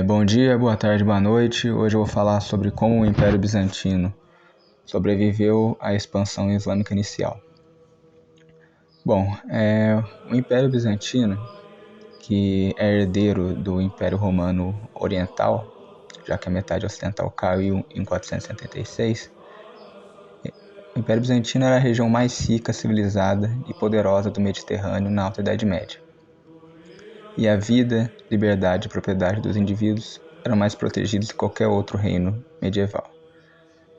Bom dia, boa tarde, boa noite. Hoje eu vou falar sobre como o Império Bizantino sobreviveu à expansão islâmica inicial. Bom, o Império Bizantino, que é herdeiro do Império Romano Oriental, já que a metade ocidental caiu em 476, o Império Bizantino era a região mais rica, civilizada e poderosa do Mediterrâneo na Alta Idade Média. E a vida, liberdade e propriedade dos indivíduos eram mais protegidos que qualquer outro reino medieval.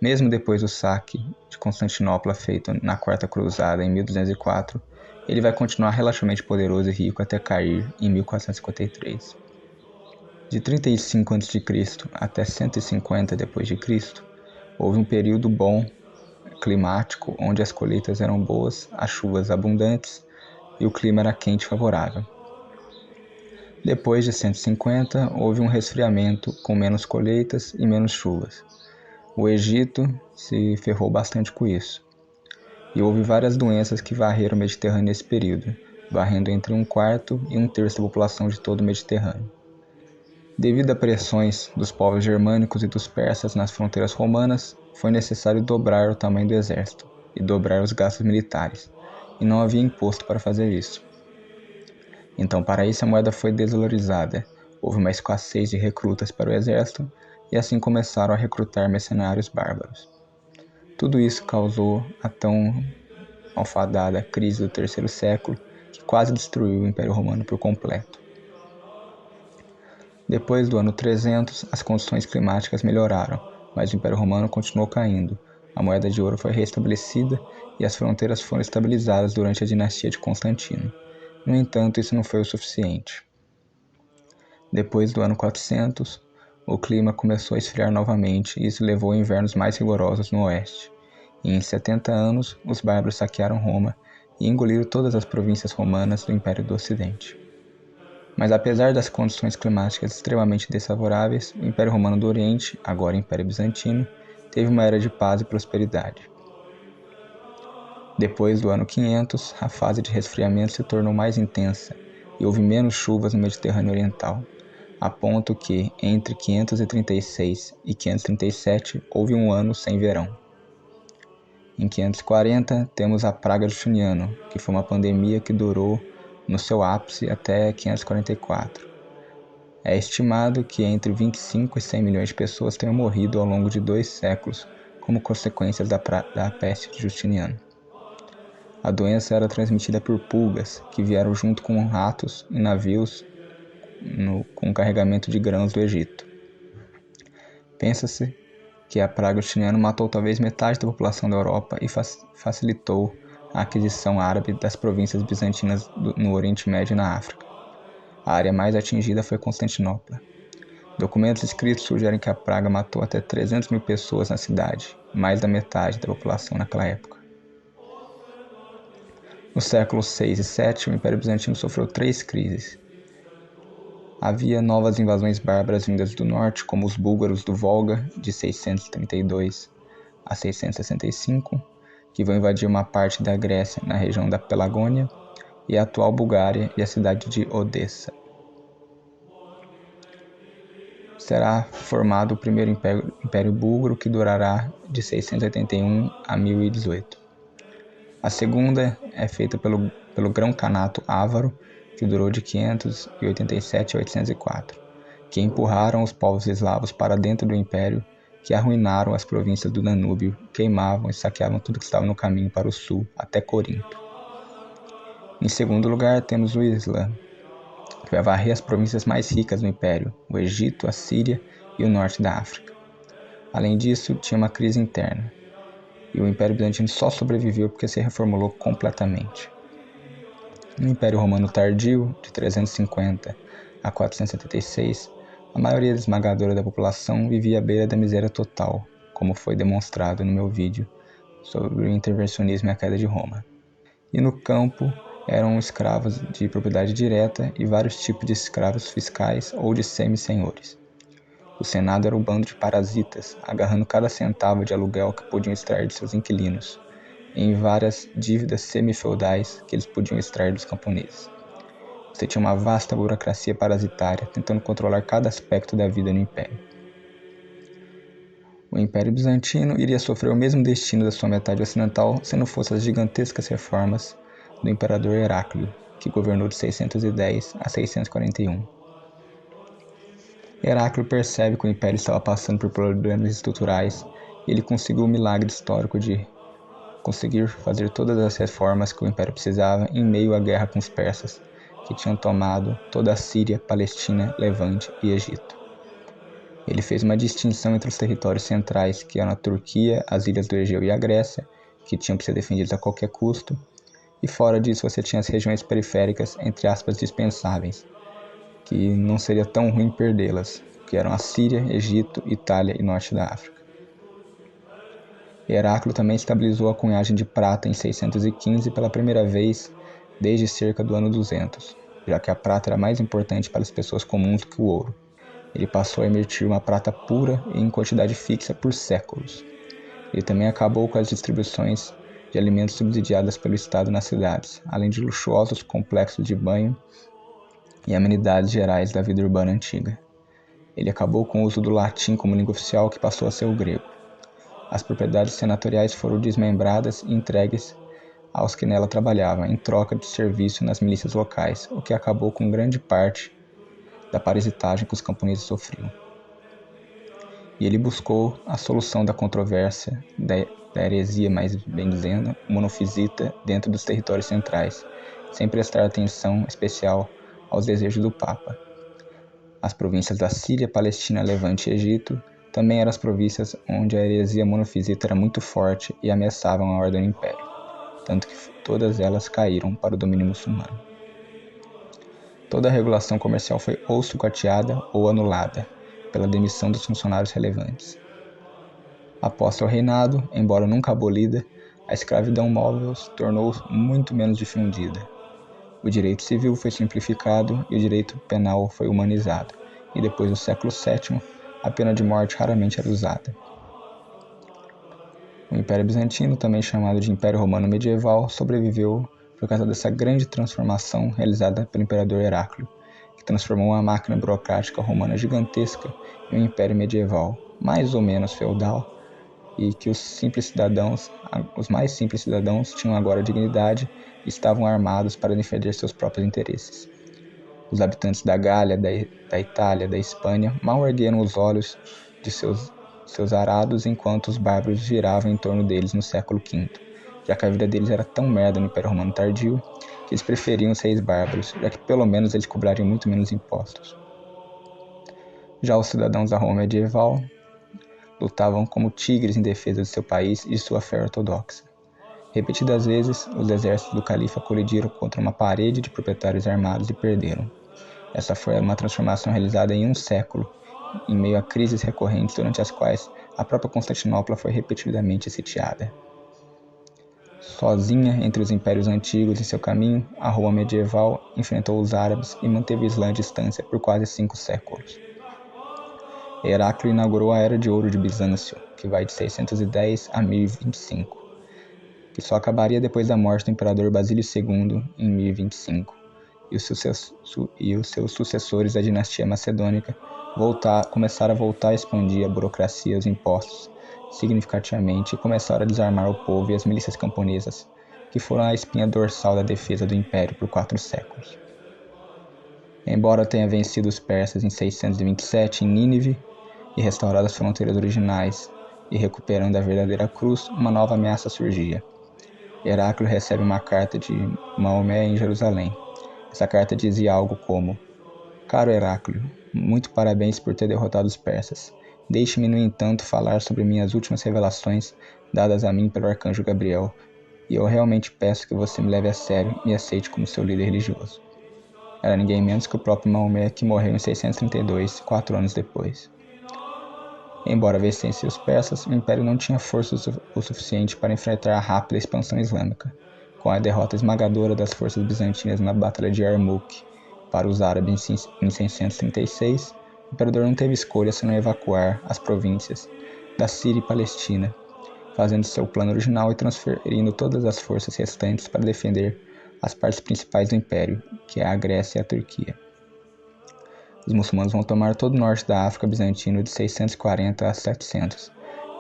Mesmo depois do saque de Constantinopla feito na Quarta Cruzada em 1204, ele vai continuar relativamente poderoso e rico até cair em 1453. De 35 a.C. até 150 d.C., houve um período bom climático onde as colheitas eram boas, as chuvas abundantes e o clima era quente e favorável. Depois de 150, houve um resfriamento com menos colheitas e menos chuvas. O Egito se ferrou bastante com isso. E houve várias doenças que varreram o Mediterrâneo nesse período, varrendo entre 1/4 e 1/3 da população de todo o Mediterrâneo. Devido a pressões dos povos germânicos e dos persas nas fronteiras romanas, foi necessário dobrar o tamanho do exército e dobrar os gastos militares, e não havia imposto para fazer isso. Então, para isso, a moeda foi desvalorizada, houve uma escassez de recrutas para o exército, e assim começaram a recrutar mercenários bárbaros. Tudo isso causou a tão malfadada crise do terceiro século, que quase destruiu o Império Romano por completo. Depois do ano 300, as condições climáticas melhoraram, mas o Império Romano continuou caindo. A moeda de ouro foi restabelecida e as fronteiras foram estabilizadas durante a dinastia de Constantino. No entanto, isso não foi o suficiente. Depois do ano 400, o clima começou a esfriar novamente e isso levou a invernos mais rigorosos no oeste. E em 70 anos, os bárbaros saquearam Roma e engoliram todas as províncias romanas do Império do Ocidente. Mas apesar das condições climáticas extremamente desfavoráveis, o Império Romano do Oriente, agora Império Bizantino, teve uma era de paz e prosperidade. Depois do ano 500, a fase de resfriamento se tornou mais intensa e houve menos chuvas no Mediterrâneo Oriental, a ponto que, entre 536 e 537, houve um ano sem verão. Em 540, temos a Praga de Justiniano, que foi uma pandemia que durou no seu ápice até 544. É estimado que entre 25 e 100 milhões de pessoas tenham morrido ao longo de 2 séculos como consequências da peste de Justiniano. A doença era transmitida por pulgas, que vieram junto com ratos em navios com carregamento de grãos do Egito. Pensa-se que a praga justiniana matou talvez metade da população da Europa e facilitou a aquisição árabe das províncias bizantinas no Oriente Médio e na África. A área mais atingida foi Constantinopla. Documentos escritos sugerem que a praga matou até 300 mil pessoas na cidade, mais da metade da população naquela época. Nos séculos 6 e 7, o Império Bizantino sofreu 3 crises. Havia novas invasões bárbaras vindas do norte, como os búlgaros do Volga, de 632 a 665, que vão invadir uma parte da Grécia na região da Pelagônia, e a atual Bulgária e a cidade de Odessa. Será formado o primeiro Império Búlgaro, que durará de 681 a 1018. A segunda é feita pelo Grão-Kanato Ávaro, que durou de 587 a 804, que empurraram os povos eslavos para dentro do império, que arruinaram as províncias do Danúbio, queimavam e saqueavam tudo que estava no caminho para o sul, até Corinto. Em segundo lugar, temos o Islã, que vai varrer as províncias mais ricas do império, o Egito, a Síria e o norte da África. Além disso, tinha uma crise interna, e o Império Bizantino só sobreviveu porque se reformulou completamente. No Império Romano Tardio, de 350 a 476, a maioria esmagadora da população vivia à beira da miséria total, como foi demonstrado no meu vídeo sobre o intervencionismo e a queda de Roma. E no campo eram escravos de propriedade direta e vários tipos de escravos fiscais ou de semi-senhores. O Senado era um bando de parasitas, agarrando cada centavo de aluguel que podiam extrair de seus inquilinos, em várias dívidas semi-feudais que eles podiam extrair dos camponeses. Você tinha uma vasta burocracia parasitária, tentando controlar cada aspecto da vida no Império. O Império Bizantino iria sofrer o mesmo destino da sua metade ocidental se não fossem as gigantescas reformas do Imperador Heráclio, que governou de 610 a 641. Heráclio percebe que o Império estava passando por problemas estruturais e ele conseguiu o milagre histórico de conseguir fazer todas as reformas que o Império precisava em meio à guerra com os persas, que tinham tomado toda a Síria, Palestina, Levante e Egito. Ele fez uma distinção entre os territórios centrais, que eram a Turquia, as ilhas do Egeu e a Grécia, que tinham que ser defendidos a qualquer custo, e fora disso você tinha as regiões periféricas, entre aspas, dispensáveis, que não seria tão ruim perdê-las, que eram a Síria, Egito, Itália e Norte da África. Heráclio também estabilizou a cunhagem de prata em 615 pela primeira vez desde cerca do ano 200, já que a prata era mais importante para as pessoas comuns do que o ouro. Ele passou a emitir uma prata pura e em quantidade fixa por séculos. Ele também acabou com as distribuições de alimentos subsidiadas pelo Estado nas cidades, além de luxuosos complexos de banho e amenidades gerais da vida urbana antiga. Ele acabou com o uso do latim como língua oficial, que passou a ser o grego. As propriedades senatoriais foram desmembradas e entregues aos que nela trabalhavam, em troca de serviço nas milícias locais, o que acabou com grande parte da parasitagem que os camponeses sofriam. E ele buscou a solução da controvérsia, da heresia, mais bem dizendo, monofisita dentro dos territórios centrais, sem prestar atenção especial aos desejos do Papa. As províncias da Síria, Palestina, Levante e Egito também eram as províncias onde a heresia monofisita era muito forte e ameaçavam a ordem do Império, tanto que todas elas caíram para o domínio muçulmano. Toda a regulação comercial foi ou sucateada ou anulada pela demissão dos funcionários relevantes. Após seu reinado, embora nunca abolida, a escravidão móvel se tornou muito menos difundida. O direito civil foi simplificado e o direito penal foi humanizado, e depois do século VII, a pena de morte raramente era usada. O Império Bizantino, também chamado de Império Romano Medieval, sobreviveu por causa dessa grande transformação realizada pelo Imperador Heráclio, que transformou uma máquina burocrática romana gigantesca em um império medieval, mais ou menos feudal, e que os mais simples cidadãos, tinham agora dignidade e estavam armados para defender seus próprios interesses. Os habitantes da Gália, da Itália, da Espanha, mal ergueram os olhos de seus arados enquanto os bárbaros giravam em torno deles no século V, já que a vida deles era tão merda no Império Romano tardio que eles preferiam os reis bárbaros, já que pelo menos eles cobrariam muito menos impostos. Já os cidadãos da Roma medieval lutavam como tigres em defesa de seu país e de sua fé ortodoxa. Repetidas vezes, os exércitos do califa colidiram contra uma parede de proprietários armados e perderam. Essa foi uma transformação realizada em um século, em meio a crises recorrentes durante as quais a própria Constantinopla foi repetidamente sitiada. Sozinha entre os impérios antigos em seu caminho, a Roma medieval enfrentou os árabes e manteve o Islã à distância por quase 5 séculos. Heráclio inaugurou a Era de Ouro de Bizâncio, que vai de 610 a 1025, que só acabaria depois da morte do imperador Basílio II em 1025, e os seus sucessores da dinastia macedônica começaram a voltar a expandir a burocracia e os impostos significativamente e começaram a desarmar o povo e as milícias camponesas, que foram a espinha dorsal da defesa do império por 4 séculos. Embora tenha vencido os persas em 627 em Nínive e restaurado as fronteiras originais e recuperando a verdadeira cruz, uma nova ameaça surgia. Heráclio recebe uma carta de Maomé em Jerusalém. Essa carta dizia algo como: Caro Heráclio, muito parabéns por ter derrotado os persas. Deixe-me, no entanto, falar sobre minhas últimas revelações dadas a mim pelo arcanjo Gabriel, e eu realmente peço que você me leve a sério e me aceite como seu líder religioso. Era ninguém menos que o próprio Maomé, que morreu em 632, 4 anos depois. Embora vencesse os persas, o império não tinha força o suficiente para enfrentar a rápida expansão islâmica. Com a derrota esmagadora das forças bizantinas na Batalha de Yarmouk para os árabes em 636, o imperador não teve escolha senão evacuar as províncias da Síria e Palestina, fazendo seu plano original e transferindo todas as forças restantes para defender as partes principais do império, que é a Grécia e a Turquia. Os muçulmanos vão tomar todo o norte da África bizantino de 640 a 700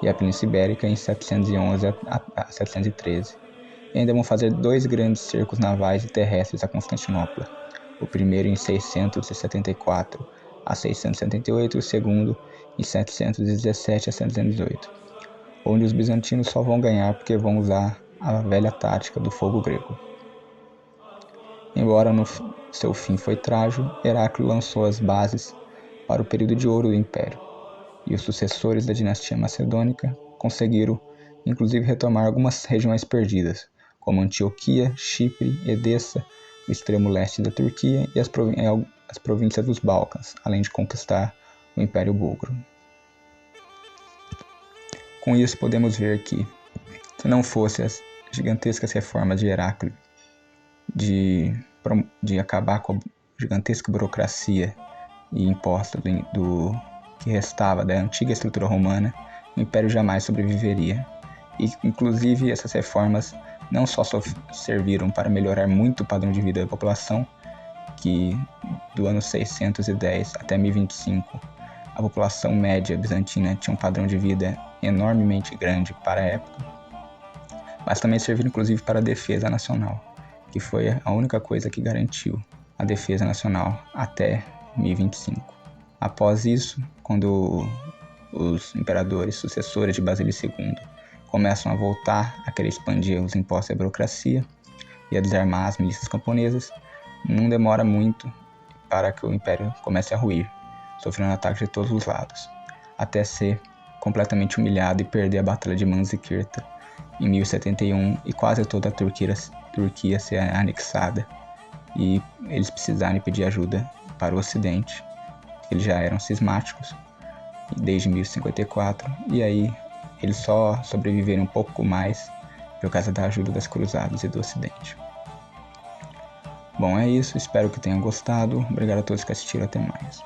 e a Península Ibérica em 711 a 713. E ainda vão fazer 2 grandes cercos navais e terrestres a Constantinopla, o primeiro em 674 a 678 e o segundo em 717 a 718, onde os bizantinos só vão ganhar porque vão usar a velha tática do fogo grego. Embora no seu fim foi trágico, Heráclio lançou as bases para o período de ouro do Império, e os sucessores da dinastia macedônica conseguiram inclusive retomar algumas regiões perdidas, como Antioquia, Chipre, Edessa, o extremo leste da Turquia e as províncias dos Balcãs, além de conquistar o Império Búlgaro. Com isso podemos ver que, se não fossem as gigantescas reformas de Heráclio de acabar com a gigantesca burocracia e imposta do que restava da antiga estrutura romana, o Império jamais sobreviveria. E, inclusive, essas reformas não só serviram para melhorar muito o padrão de vida da população, que do ano 610 até 1025, a população média bizantina tinha um padrão de vida enormemente grande para a época, mas também serviram inclusive para a defesa nacional, que foi a única coisa que garantiu a defesa nacional até 1025. Após isso, quando os imperadores sucessores de Basílio II começam a voltar a querer expandir os impostos e a burocracia e a desarmar as milícias camponesas, não demora muito para que o império comece a ruir, sofrendo ataques de todos os lados, até ser completamente humilhado e perder a Batalha de Manzikert em 1071 e quase toda a Turquia ser anexada e eles precisarem pedir ajuda para o Ocidente. Eles já eram cismáticos desde 1054 e aí eles só sobreviveram um pouco mais por causa da ajuda das cruzadas e do Ocidente. Bom, é isso, espero que tenham gostado. Obrigado a todos que assistiram, até mais.